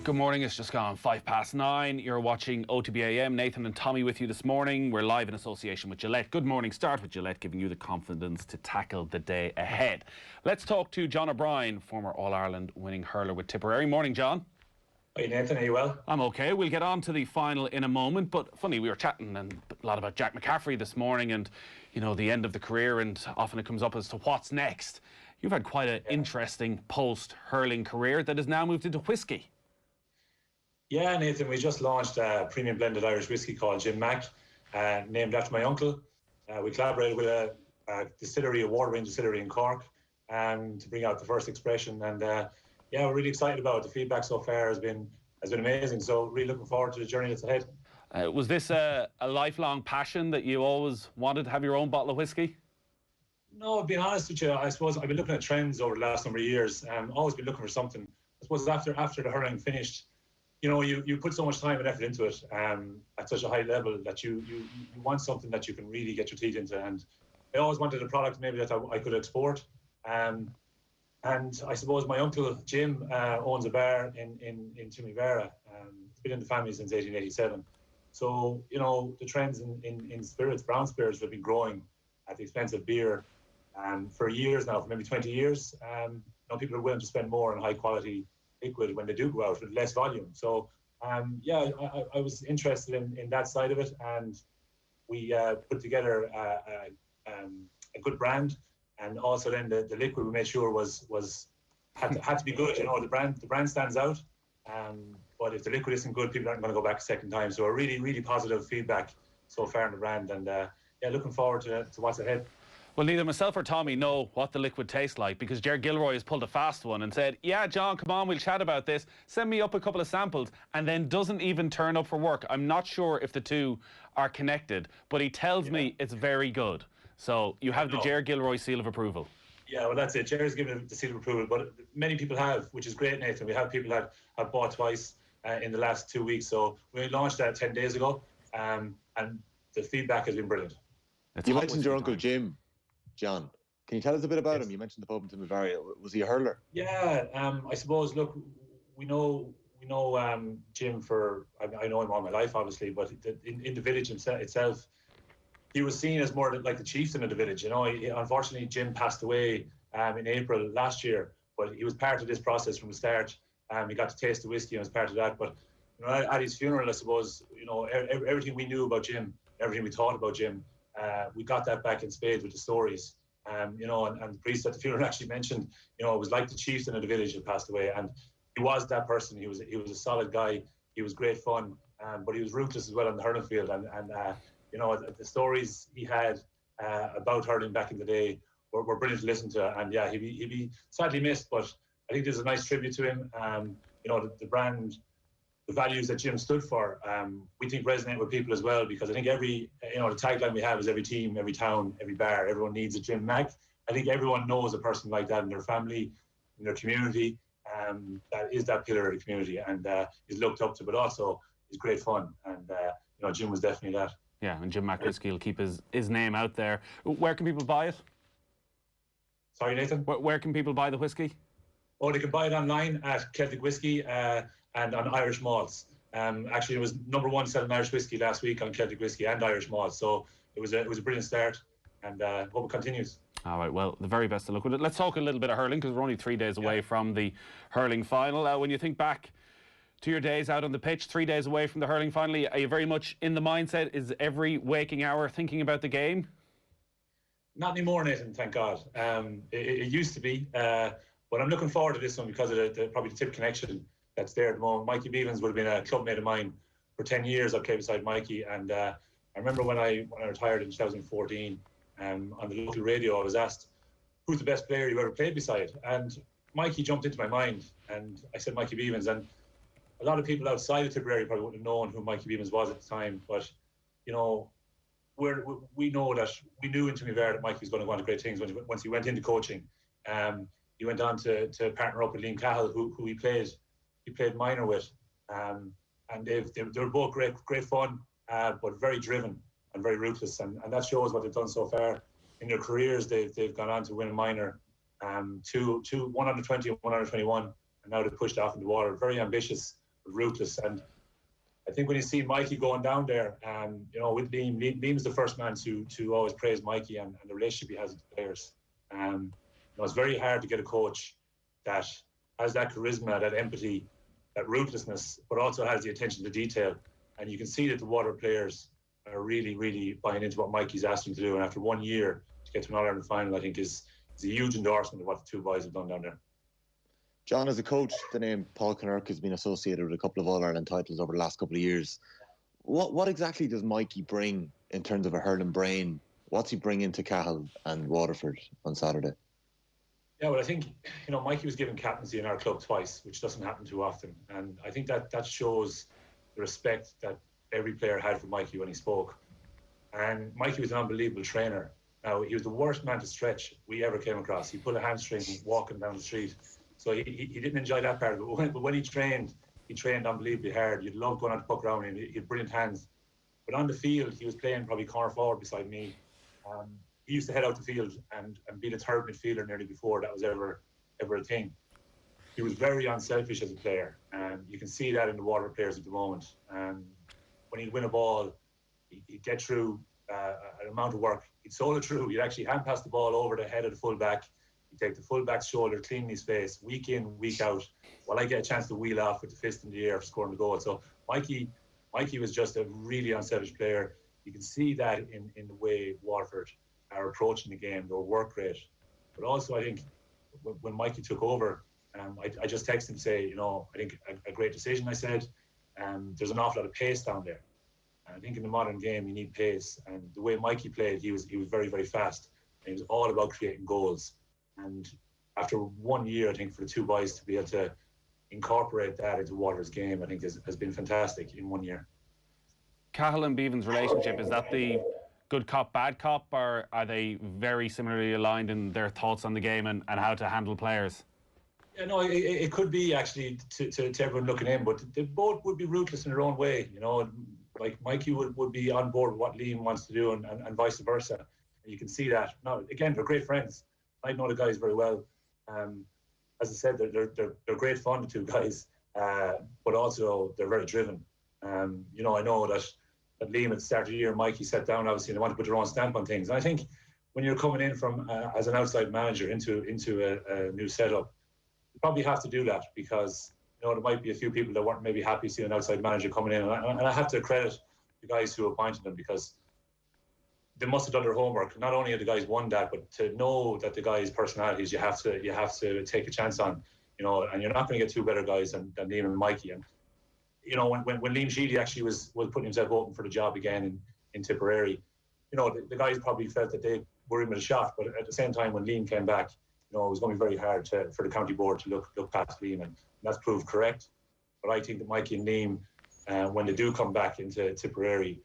Good morning, it's just gone 9:05. You're watching OTB AM. Nathan and Tommy with you this morning. We're live in association with Gillette. Good morning. Start with Gillette, giving you the confidence to tackle the day ahead. Let's talk to John O'Brien, former All-Ireland winning hurler with Tipperary. Morning, John. Hey Nathan, are you well? I'm okay. We'll get on to the final in a moment, but funny, we were chatting a lot about Jack McCaffrey this morning and, you know, the end of the career, and often it comes up as to what's next. You've had quite an interesting post-hurling career that has now moved into whiskey. Yeah, Nathan, we just launched a premium blended Irish whiskey called Jim Mac, named after my uncle. We collaborated with a distillery, a water range distillery in Cork, to bring out the first expression. And yeah, we're really excited about it. The feedback so far has been amazing. So really looking forward to the journey that's ahead. Was this a lifelong passion that you always wanted to have your own bottle of whiskey? No, being honest with you, I suppose I've been looking at trends over the last number of years. Always been looking for something. I suppose after the hurling finished, you know, you put so much time and effort into it at such a high level that you want something that you can really get your teeth into. And I always wanted a product maybe that I could export. And I suppose my uncle Jim owns a bar in Timivera. It's been in the family since 1887. So, you know, the trends in spirits, brown spirits, have been growing at the expense of beer for years now, for maybe 20 years. You know, people are willing to spend more on high quality liquid when they do go out with less volume. So yeah, I was interested in that side of it, and we put together a good brand, and also then the liquid we made sure had to be good. You know, the brand stands out, but if the liquid isn't good, people aren't going to go back a second time. So a really positive feedback so far in the brand, and yeah, looking forward to what's ahead. Well, neither myself or Tommy know what the liquid tastes like, because Ger Gilroy has pulled a fast one and said, yeah, John, come on, we'll chat about this. Send me up a couple of samples, and then doesn't even turn up for work. I'm not sure if the two are connected, but he tells me it's very good. So you have the Ger Gilroy seal of approval. Yeah, well, that's it. Ger's given it the seal of approval, but many people have, which is great, Nathan. We have people that have bought twice in the last 2 weeks. So we launched that 10 days ago, and the feedback has been brilliant. You mentioned your Uncle Jim, John. Can you tell us a bit about him? You mentioned the pub in Timivera. Was he a hurler? Yeah, I suppose, look, we know Jim for, I know him all my life, obviously, but in the village itself, he was seen as more like the chieftain of the village. You know, unfortunately, Jim passed away in April last year, but he was part of this process from the start. He got to taste the whiskey and was part of that. But you know, at his funeral, I suppose, you know, everything we knew about Jim, everything we thought about Jim, we got that back in spades with the stories. You know, and the priest at the funeral actually mentioned, you know, it was like the chieftain of the village had passed away, and he was that person. He was a solid guy. He was great fun, but he was ruthless as well on the hurling field. And you know, the stories he had about hurling back in the day were brilliant to listen to. And yeah, he'd be sadly missed, but I think there's a nice tribute to him. You know, the brand, the values that Jim stood for, we think resonate with people as well, because I think you know, the tagline we have is every team, every town, every bar, everyone needs a Jim Mac. I think everyone knows a person like that in their family, in their community, that is that pillar of the community, and is looked up to, but also is great fun. And you know, Jim was definitely that. Yeah, and Jim Mac whiskey will keep his name out there. Where can people buy it? Sorry, Nathan? Where can people buy the whiskey? Oh, they can buy it online at Celtic Whiskey and on Irish malts. Actually, it was #1 selling Irish whiskey last week on Celtic Whiskey and Irish malts. So it was a brilliant start, and hope it continues. All right, well, the very best of luck with it. Let's talk a little bit of hurling, because we're only 3 days away from the hurling final. When you think back to your days out on the pitch, 3 days away from the hurling final, are you very much in the mindset? Is every waking hour thinking about the game? Not anymore, Nathan, thank God. It used to be, but I'm looking forward to this one because of probably the tip connection that's there at the moment. Mikey Beavens would have been a clubmate of mine for 10 years. I played beside Mikey, and I remember when I retired in 2014, on the local radio, I was asked, who's the best player you ever played beside? And Mikey jumped into my mind, and I said Mikey Beavens. And a lot of people outside of Tipperary probably wouldn't have known who Mikey Beavens was at the time, but you know, we know that we knew in Timivera that Mikey was going to go on to great things once he went into coaching. He went on to partner up with Liam Cahill, who he played minor with, and they were both great fun, but very driven and very ruthless, and that shows what they've done so far in their careers. They've gone on to win a minor, one under 20 and one under 21, and now they've pushed off into the water. Very ambitious, ruthless. And I think when you see Mikey going down there, with Liam's the first man to always praise Mikey and the relationship he has with the players. It's very hard to get a coach that has that charisma, that empathy, that ruthlessness, but also has the attention to detail. And you can see that the Waterford players are really, really buying into what Mikey's asked them to do. And after 1 year to get to an All-Ireland final, I think is a huge endorsement of what the two boys have done down there. John, as a coach, the name Paul Kinnerk has been associated with a couple of All-Ireland titles over the last couple of years. What exactly does Mikey bring in terms of a hurling brain? What's he bringing to Cahill and Waterford on Saturday? Yeah, well, I think, Mikey was given captaincy in our club twice, which doesn't happen too often. And I think that shows the respect that every player had for Mikey when he spoke. And Mikey was an unbelievable trainer. Now, he was the worst man to stretch we ever came across. He pulled a hamstring walking down the street. So he didn't enjoy that part of it. But when he trained unbelievably hard. You'd love going on to puck around him. He had brilliant hands. But on the field, he was playing probably corner forward beside me. He used to head out the field and be the third midfielder nearly before that was ever a thing. He was very unselfish as a player. And you can see that in the Waterford players at the moment. When he'd win a ball, he'd get through an amount of work. He'd solo through. He'd actually hand pass the ball over the head of the fullback. He'd take the fullback's shoulder, clean his face, week in, week out, while I get a chance to wheel off with the fist in the air for scoring the goal. So Mikey was just a really unselfish player. You can see that in the way Waterford are approaching the game, their work rate. But also, I think when Mikey took over, I just texted him to say, I think a great decision, I said. There's an awful lot of pace down there. And I think in the modern game, you need pace. And the way Mikey played, he was very, very fast. And he was all about creating goals. And after 1 year, I think for the two boys to be able to incorporate that into Waterford's game, I think has been fantastic in 1 year. Cahill and Bevan's relationship, is that the good cop, bad cop, or are they very similarly aligned in their thoughts on the game and how to handle players? Yeah, no, it could be actually to everyone looking in, but they both would be ruthless in their own way. Like Mikey would be on board with what Liam wants to do and vice versa. And you can see that. Now, again, they're great friends. I know the guys very well. As I said, they're great fun, the two guys, but also they're very driven. I know that Liam at the start of the year, Mikey sat down, obviously, and they want to put their own stamp on things. And I think when you're coming in from as an outside manager into a new setup, you probably have to do that because there might be a few people that weren't maybe happy seeing an outside manager coming in. And I have to credit the guys who appointed them because they must have done their homework. Not only have the guys won that, but to know that the guys' personalities you have to take a chance on, and you're not going to get two better guys than Liam and Mikey. And when Liam Sheedy actually was putting himself open for the job again in Tipperary, the guys probably felt that they were in with a shot. But at the same time, when Liam came back, it was going to be very hard for the county board to look past Liam, and that's proved correct. But I think that Mikey and Liam, when they do come back into Tipperary,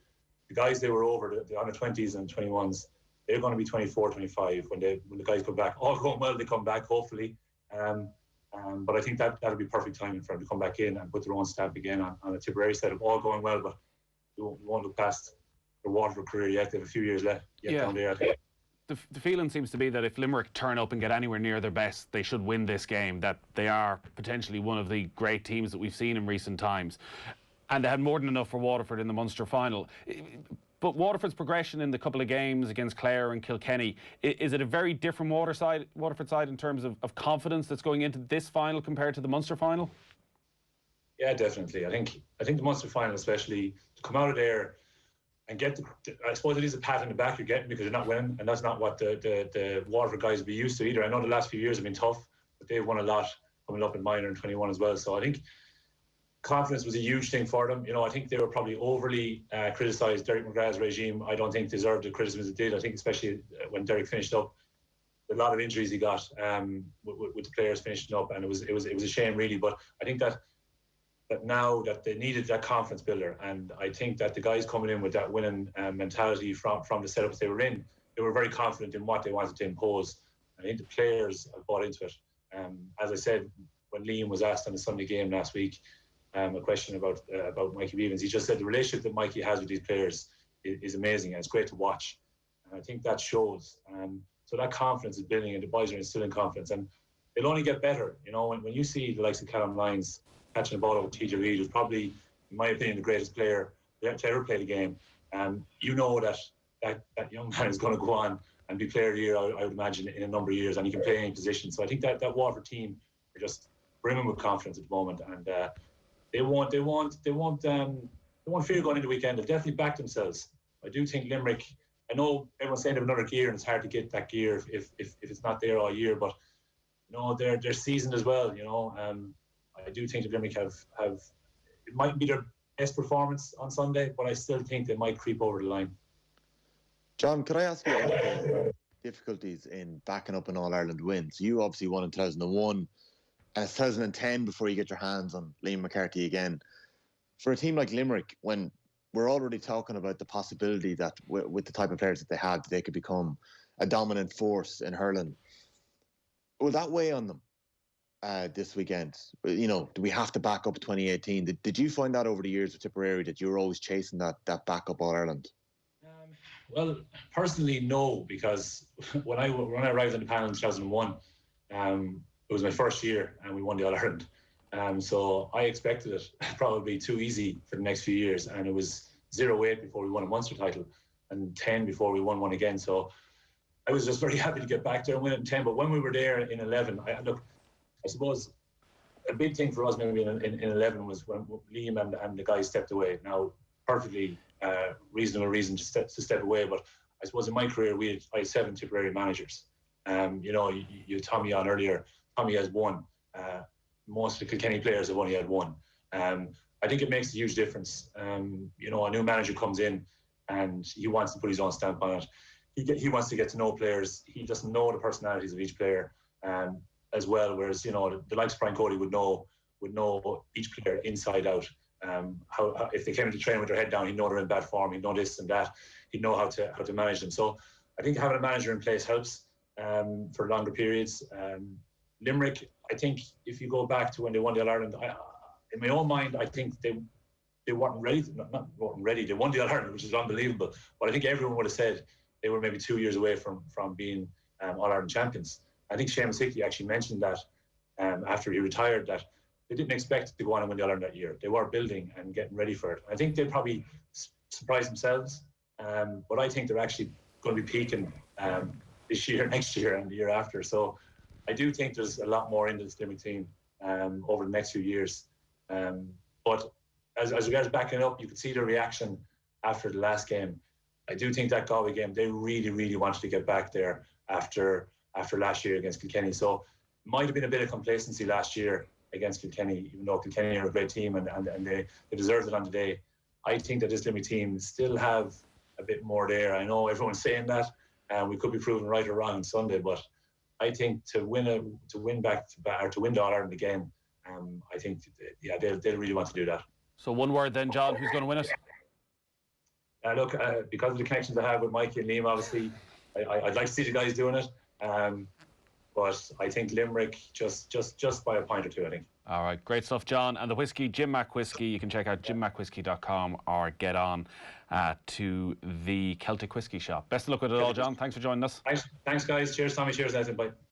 the guys they were over, the under 20s and 21s, they're going to be 24, 25 when the guys come back. All going well, they come back, hopefully. But I think that'll be perfect timing for them to come back in and put their own stamp again on a Tipperary setup. All going well, but you won't look past their Waterford career yet. They have a few years left down there. The feeling seems to be that if Limerick turn up and get anywhere near their best, they should win this game, that they are potentially one of the great teams that we've seen in recent times. And they had more than enough for Waterford in the Munster final. But Waterford's progression in the couple of games against Clare and Kilkenny, is it a very different Waterford side in terms of confidence that's going into this final compared to the Munster final? Yeah, definitely. I think the Munster final, especially, to come out of there and get I suppose it is a pat on the back you're getting because you're not winning, and that's not what the Waterford guys will be used to either. I know the last few years have been tough, but they've won a lot coming up in minor and 21 as well. So I think confidence was a huge thing for them. I think they were probably overly criticised. Derek McGrath's regime, I don't think, deserved the criticism it did. I think especially when Derek finished up, a lot of injuries he got with the players finishing up, and it was a shame really. But I think that now that they needed that confidence builder, and I think that the guys coming in with that winning mentality from the setups they were in, they were very confident in what they wanted to impose. I think the players have bought into it. As I said, when Liam was asked on the Sunday game last week, a question about Mikey Bevans, he just said the relationship that Mikey has with these players is amazing, and it's great to watch. And I think that shows. So that confidence is building, and the boys are instilling confidence, and it'll only get better. When you see the likes of Callum Lyons catching the ball over TJ Reid, who's probably, in my opinion, the greatest player to ever play the game. You know that young man is going to go on and be player of the year, I would imagine, in a number of years, and he can play any position. So I think that Waterford team are just brimming with confidence at the moment, and they won't fear going into the weekend. They'll definitely back themselves. I do think Limerick, I know everyone's saying they have another gear, and it's hard to get that gear if it's not there all year, but they're seasoned as well. I do think that Limerick have it mightn't be their best performance on Sunday, but I still think they might creep over the line. John, could I ask you about the difficulties in backing up an All-Ireland win? So you obviously won in 2001, and it's 2010 before you get your hands on Liam McCarthy again. For a team like Limerick, when we're already talking about the possibility that with the type of players that they had, they could become a dominant force in hurling, will that weigh on them this weekend? Do we have to back up 2018? Did you find that over the years with Tipperary that you were always chasing that backup All-Ireland? Well, personally, no, because when I arrived on the panel in 2001, it was my first year and we won the All-Ireland. So I expected it probably too easy for the next few years, and it was 0-8 before we won a Munster title and 10 before we won one again. So I was just very happy to get back there and win it in 10. But when we were there in 11, I suppose a big thing for us maybe in 11 was when Liam and the guys stepped away. Now, perfectly reasonable reason to step away, but I suppose in my career I had 7 Tipperary managers. You Tommy on earlier. Tommy has 1. Most of the Kilkenny players have only had 1. I think it makes a huge difference. A new manager comes in and he wants to put his own stamp on it. He wants to get to know players. He doesn't know the personalities of each player as well. Whereas the likes of Brian Cody would know each player inside out. How if they came into training with their head down, he'd know they're in bad form. He'd know this and that. He'd know how to manage them. So I think having a manager in place helps for longer periods. Limerick, I think if you go back to when they won the All-Ireland, in my own mind, I think they weren't ready. Not weren't ready. They won the All-Ireland, which is unbelievable. But I think everyone would have said they were maybe 2 years away from being All-Ireland champions. I think Seamus Hickey actually mentioned that after he retired, that they didn't expect to go on and win the All-Ireland that year. They were building and getting ready for it. I think they probably surprised themselves, but I think they're actually going to be peaking this year, next year, and the year after. So I do think there's a lot more in this Limerick team over the next few years. But as regards backing up, you could see the reaction after the last game. I do think that Galway game, they really, really wanted to get back there after last year against Kilkenny. So it might have been a bit of complacency last year against Kilkenny, even though Kilkenny are a great team and they deserved it on the day. I think that this Limerick team still have a bit more there. I know everyone's saying that, and we could be proven right or wrong on Sunday, but I think to win the All-Ireland again, I think they'll really want to do that. So one word then, John, who's going to win it? Look, because of the connections I have with Mikey and Liam, obviously, I'd like to see the guys doing it. But I think Limerick just by a point or two, I think. All right, great stuff, John. And the whiskey, Jim Mac Whiskey, you can check out jimmacwhiskey.com or get on to the Celtic Whiskey Shop. Best of luck with it all, John. Thanks for joining us. Thanks guys. Cheers, Tommy. Cheers, Nathan. Bye.